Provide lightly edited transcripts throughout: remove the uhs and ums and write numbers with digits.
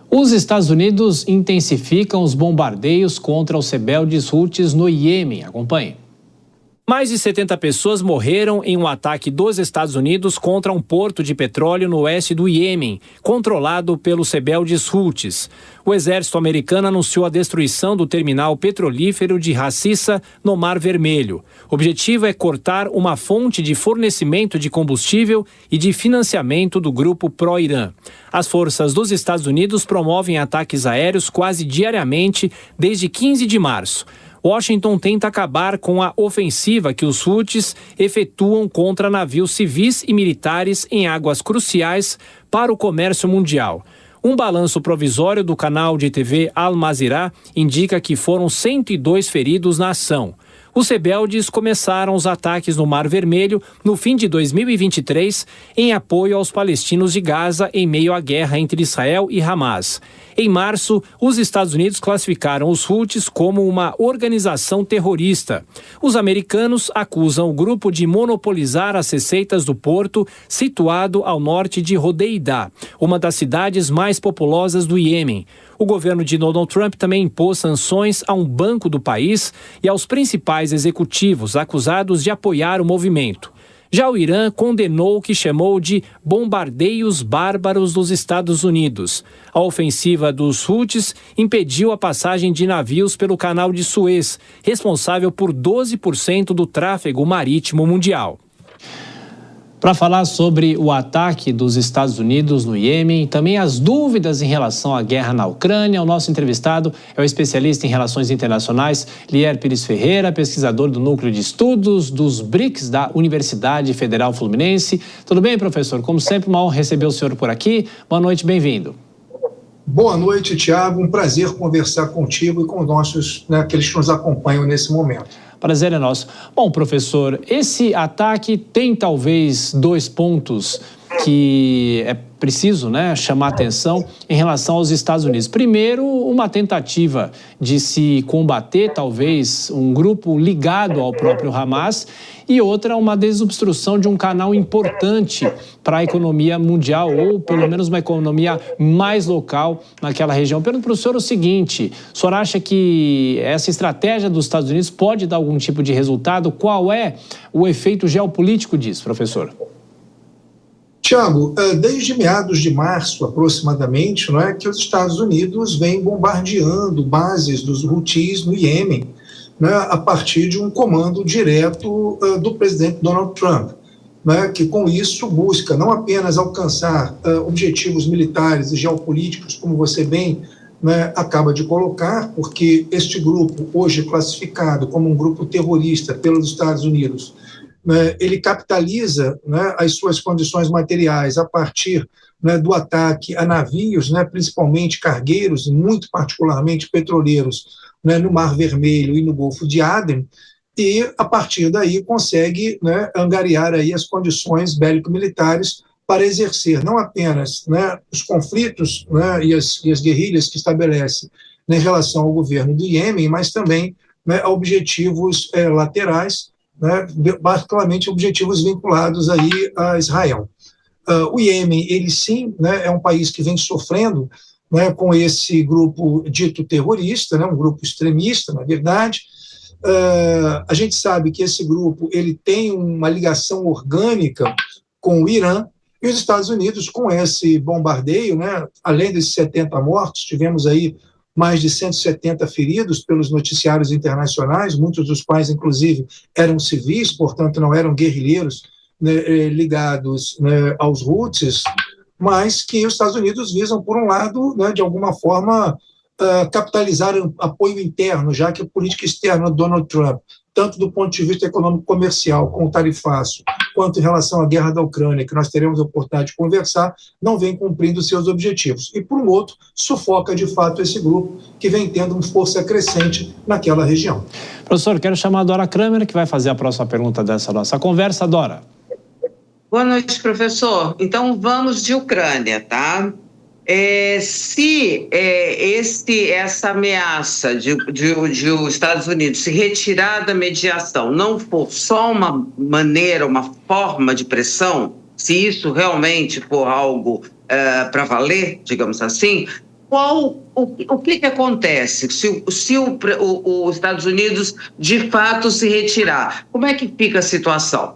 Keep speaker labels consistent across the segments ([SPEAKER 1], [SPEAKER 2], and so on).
[SPEAKER 1] Os Estados Unidos intensificam os bombardeios contra os rebeldes Houthis no Iêmen. Acompanhe. Mais de 70 pessoas morreram em um ataque dos Estados Unidos contra um porto de petróleo no oeste do Iêmen, controlado pelos rebeldes Houthis. O exército americano anunciou a destruição do terminal petrolífero de Ras Issa, no Mar Vermelho. O objetivo é cortar uma fonte de fornecimento de combustível e de financiamento do grupo pró-Irã. As forças dos Estados Unidos promovem ataques aéreos quase diariamente desde 15 de março. Washington tenta acabar com a ofensiva que os Houthis efetuam contra navios civis e militares em águas cruciais para o comércio mundial. Um balanço provisório do canal de TV Al Mazirah indica que foram 102 feridos na ação. Os rebeldes começaram os ataques no Mar Vermelho no fim de 2023 em apoio aos palestinos de Gaza em meio à guerra entre Israel e Hamas. Em março, os Estados Unidos classificaram os Houthis como uma organização terrorista. Os americanos acusam o grupo de monopolizar as receitas do porto situado ao norte de Hodeida, uma das cidades mais populosas do Iêmen. O governo de Donald Trump também impôs sanções a um banco do país e aos principais executivos acusados de apoiar o movimento. Já o Irã condenou o que chamou de bombardeios bárbaros dos Estados Unidos. A ofensiva dos Houthis impediu a passagem de navios pelo Canal de Suez, responsável por 12% do tráfego marítimo mundial. Para falar sobre o ataque dos Estados Unidos no Iêmen e também as dúvidas em relação à guerra na Ucrânia, o nosso entrevistado é o especialista em relações internacionais, Lier Pires Ferreira, pesquisador do Núcleo de Estudos dos BRICS da Universidade Federal Fluminense. Tudo bem, professor? Como sempre, uma honra receber o senhor por aqui. Boa noite, bem-vindo.
[SPEAKER 2] Boa noite, Tiago. Um prazer conversar contigo e com os nossos, aqueles que nos acompanham nesse momento.
[SPEAKER 1] Prazer é nosso. Bom, professor, esse ataque tem talvez dois pontos que é preciso, chamar atenção em relação aos Estados Unidos. Primeiro, uma tentativa de se combater, talvez, um grupo ligado ao próprio Hamas, e outra, uma desobstrução de um canal importante para a economia mundial, ou pelo menos uma economia mais local naquela região. Pergunto para o senhor o seguinte: o senhor acha que essa estratégia dos Estados Unidos pode dar algum tipo de resultado? Qual é o efeito geopolítico disso, professor?
[SPEAKER 2] Tiago, desde meados de março, aproximadamente, que os Estados Unidos vêm bombardeando bases dos Houthis no Iêmen, a partir de um comando direto do presidente Donald Trump, que com isso busca não apenas alcançar objetivos militares e geopolíticos, como você bem acaba de colocar, porque este grupo, hoje classificado como um grupo terrorista pelos Estados Unidos, ele capitaliza as suas condições materiais a partir do ataque a navios, principalmente cargueiros, e muito particularmente petroleiros, no Mar Vermelho e no Golfo de Aden, e a partir daí consegue angariar aí as condições bélico-militares para exercer não apenas os conflitos e as guerrilhas que estabelece em relação ao governo do Iêmen, mas também a objetivos laterais, particularmente objetivos vinculados aí a Israel. O Iêmen, ele sim, é um país que vem sofrendo com esse grupo dito terrorista, um grupo extremista, na verdade. A gente sabe que esse grupo ele tem uma ligação orgânica com o Irã, e os Estados Unidos, com esse bombardeio, além desses 70 mortos, tivemos aí mais de 170 feridos pelos noticiários internacionais, muitos dos quais, inclusive, eram civis, portanto, não eram guerrilheiros ligados aos Houthis, mas que os Estados Unidos visam, por um lado, de alguma forma, capitalizar apoio interno, já que a política externa do Donald Trump, tanto do ponto de vista econômico-comercial, com o tarifaço, quanto em relação à guerra da Ucrânia, que nós teremos a oportunidade de conversar, não vem cumprindo seus objetivos. E, por um outro, sufoca, de fato, esse grupo, que vem tendo uma força crescente naquela região.
[SPEAKER 1] Professor, quero chamar a Dora Kramer, que vai fazer a próxima pergunta dessa nossa conversa. Dora.
[SPEAKER 3] Boa noite, professor. Então, vamos de Ucrânia, tá? Se essa ameaça de os Estados Unidos se retirar da mediação não for só uma maneira, uma forma de pressão, se isso realmente for algo para valer, digamos assim, O que acontece se os Estados Unidos de fato se retirar? Como é que fica a situação?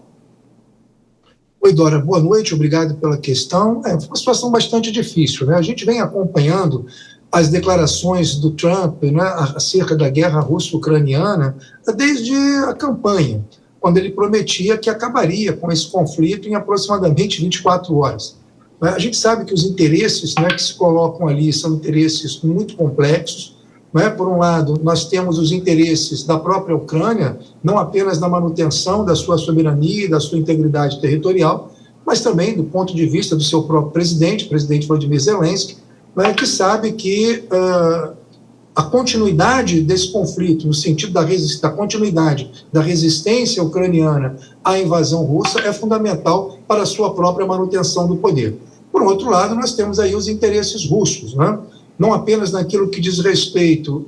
[SPEAKER 2] Oi, Dora, boa noite, obrigado pela questão. É uma situação bastante difícil, né? A gente vem acompanhando as declarações do Trump, né, acerca da guerra russo-ucraniana desde a campanha, quando ele prometia que acabaria com esse conflito em aproximadamente 24 horas. A gente sabe que os interesses, né, que se colocam ali são interesses muito complexos. Né? Por um lado, nós temos os interesses da própria Ucrânia, não apenas na manutenção da sua soberania e da sua integridade territorial, mas também do ponto de vista do seu próprio presidente, o presidente Volodymyr Zelensky, né, que sabe que a continuidade desse conflito, no sentido da continuidade da resistência ucraniana à invasão russa, é fundamental para a sua própria manutenção do poder. Por outro lado, nós temos aí os interesses russos, né? Não apenas naquilo que diz respeito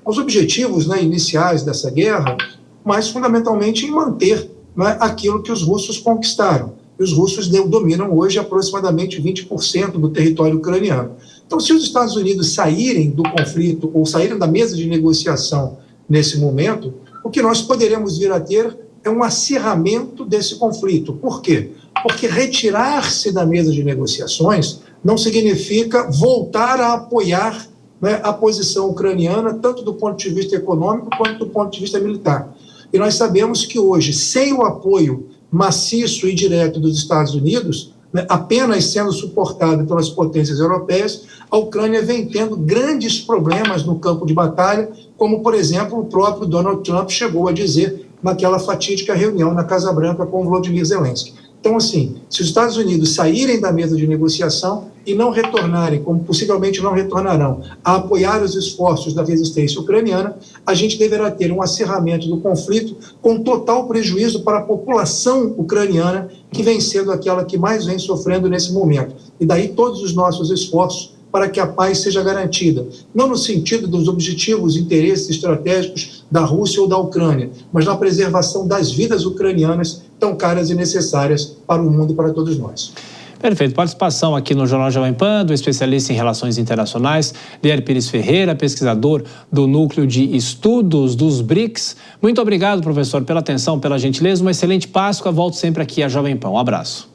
[SPEAKER 2] aos objetivos, né, iniciais dessa guerra, mas fundamentalmente em manter, né, aquilo que os russos conquistaram. E os russos dominam hoje aproximadamente 20% do território ucraniano. Então, se os Estados Unidos saírem do conflito ou saírem da mesa de negociação nesse momento, o que nós poderemos vir a ter é um acirramento desse conflito. Por quê? Porque retirar-se da mesa de negociações não significa voltar a apoiar, né, a posição ucraniana, tanto do ponto de vista econômico quanto do ponto de vista militar. E nós sabemos que hoje, sem o apoio maciço e direto dos Estados Unidos, né, apenas sendo suportada pelas potências europeias, a Ucrânia vem tendo grandes problemas no campo de batalha, como, por exemplo, o próprio Donald Trump chegou a dizer naquela fatídica reunião na Casa Branca com o Volodymyr Zelensky. Então, assim, se os Estados Unidos saírem da mesa de negociação e não retornarem, como possivelmente não retornarão, a apoiar os esforços da resistência ucraniana, a gente deverá ter um acirramento do conflito com total prejuízo para a população ucraniana, que vem sendo aquela que mais vem sofrendo nesse momento. E daí todos os nossos esforços para que a paz seja garantida, não no sentido dos objetivos, interesses estratégicos da Rússia ou da Ucrânia, mas na preservação das vidas ucranianas tão caras e necessárias para o mundo e para todos nós.
[SPEAKER 1] Perfeito. Participação aqui no Jornal Jovem Pan, do especialista em relações internacionais, Lier Pires Ferreira, pesquisador do Núcleo de Estudos dos BRICS. Muito obrigado, professor, pela atenção, pela gentileza. Uma excelente Páscoa. Volto sempre aqui a Jovem Pan. Um abraço.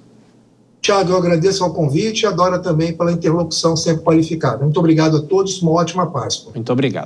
[SPEAKER 2] Tiago, eu agradeço ao convite e a Dora também pela interlocução sempre qualificada. Muito obrigado a todos, uma ótima Páscoa.
[SPEAKER 1] Muito obrigado.